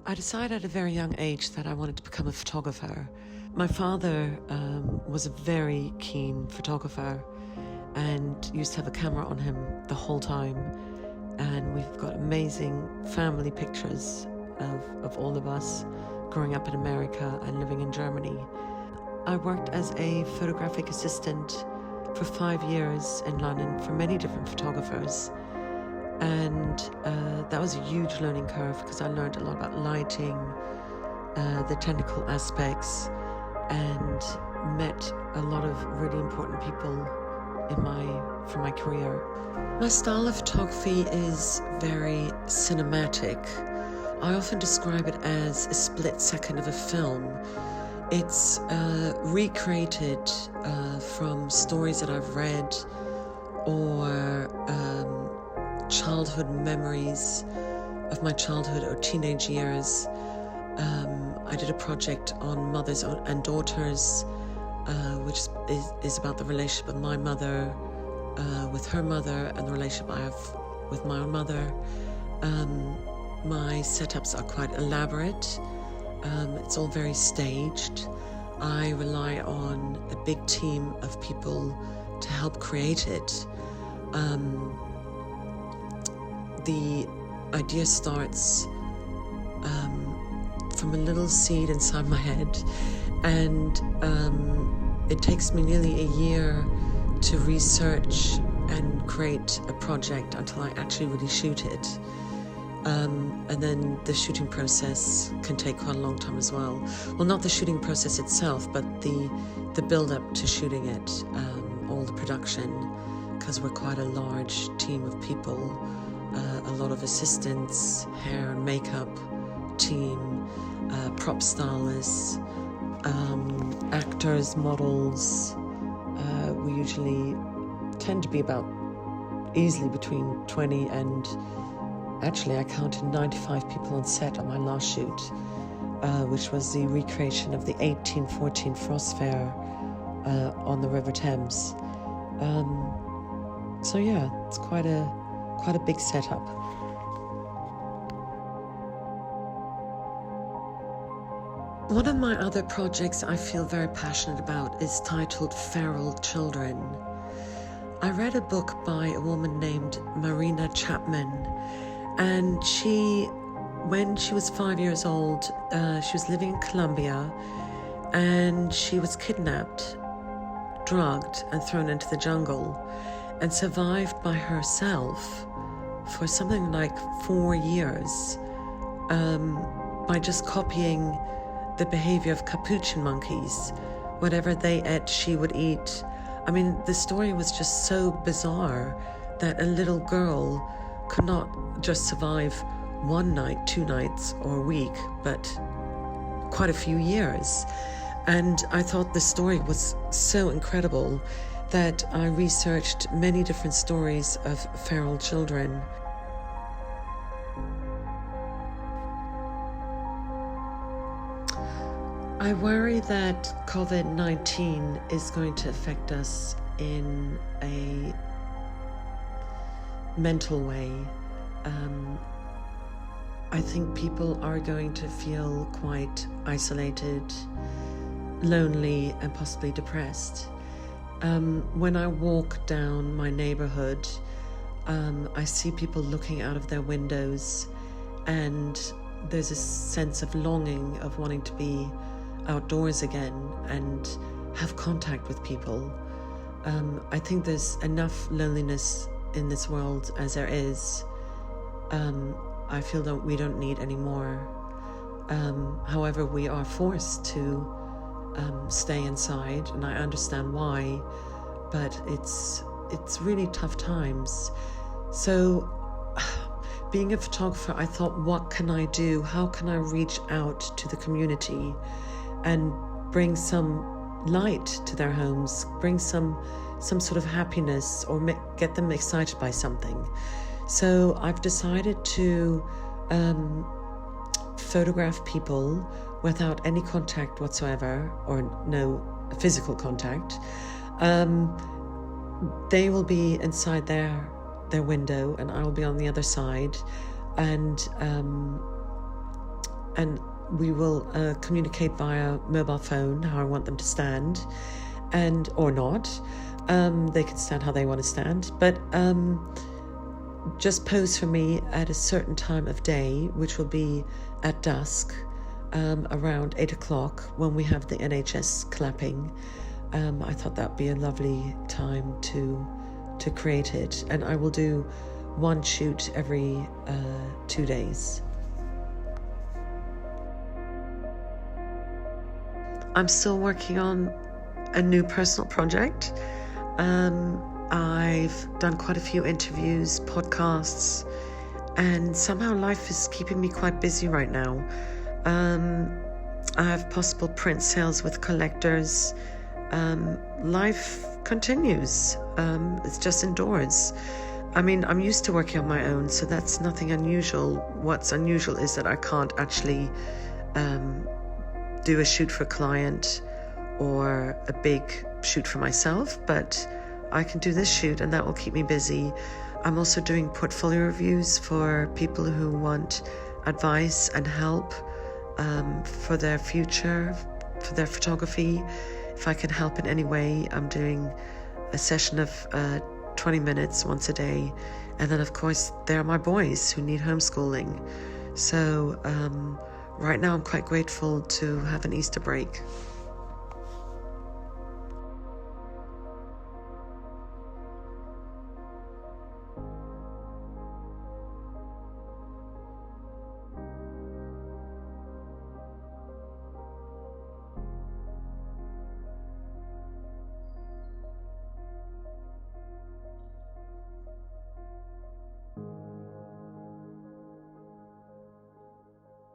I decided at a very young age that I wanted to become a photographer. My father was a very keen photographer and used to have a camera on him the whole time. And we've got amazing family pictures of all of us growing up in America and living in Germany. I worked as a photographic assistant for 5 years in London for many different photographers. And that was a huge learning curve because I learned a lot about lighting, the technical aspects, and met a lot of really important people for my career. My style of photography is very cinematic. I often describe it as a split second of a film. It's recreated from stories that I've read or childhood memories of my childhood or teenage years. I did a project on mothers and daughters, which is about the relationship of my mother with her mother and the relationship I have with my own mother. My setups are quite elaborate. It's all very staged. I rely on a big team of people to help create it. The idea starts from a little seed inside my head, and it takes me nearly a year to research and create a project until I actually really shoot it. And then the shooting process can take quite a long time as well. Well, not the shooting process itself, but the build-up to shooting it, all the production, because we're quite a large team of people. A lot of assistants, hair and makeup team, prop stylists, actors, models. We usually tend to be about easily between 20 and actually I counted 95 people on set on my last shoot, which was the recreation of the 1814 Frost Fair on the River Thames. So yeah, it's quite a big setup. One of my other projects I feel very passionate about is titled Feral Children. I read a book by a woman named Marina Chapman, and when she was 5 years old, she was living in Colombia, and she was kidnapped, drugged, and thrown into the jungle, and survived by herself for something like 4 years by just copying the behavior of capuchin monkeys. Whatever they ate, she would eat. I mean, the story was just so bizarre that a little girl could not just survive 1 night, 2 nights, or a week, but quite a few years. And I thought the story was so incredible that I researched many different stories of feral children. I worry that COVID-19 is going to affect us in a mental way. I think people are going to feel quite isolated, lonely, and possibly depressed. When I walk down my neighborhood, I see people looking out of their windows, and there's a sense of longing of wanting to be outdoors again and have contact with people. I think there's enough loneliness in this world as there is. I feel that we don't need any more. However, we are forced to stay inside, and I understand why, but it's really tough times. So being a photographer, I thought, what can I do? How can I reach out to the community and bring some light to their homes, bring some sort of happiness, or get them excited by something? So I've decided to photograph people without any contact whatsoever, or no physical contact. They will be inside their window, and I will be on the other side, and and we will communicate via mobile phone how I want them to stand, and or not. They can stand how they want to stand, but just pose for me at a certain time of day, which will be at dusk, around 8 o'clock when we have the NHS clapping. I thought that would be a lovely time to create it, and I will do one shoot every 2 days. I'm still working on a new personal project. I've done quite a few interviews, podcasts, and somehow life is keeping me quite busy right now. I have possible print sales with collectors. Life continues. It's just indoors. I mean, I'm used to working on my own, so that's nothing unusual. What's unusual is that I can't actually do a shoot for a client or a big shoot for myself, but I can do this shoot and that will keep me busy. I'm also doing portfolio reviews for people who want advice and help for their future, for their photography. If I can help in any way, I'm doing a session of 20 minutes once a day. And then, of course, there are my boys who need homeschooling. So right now I'm quite grateful to have an Easter break.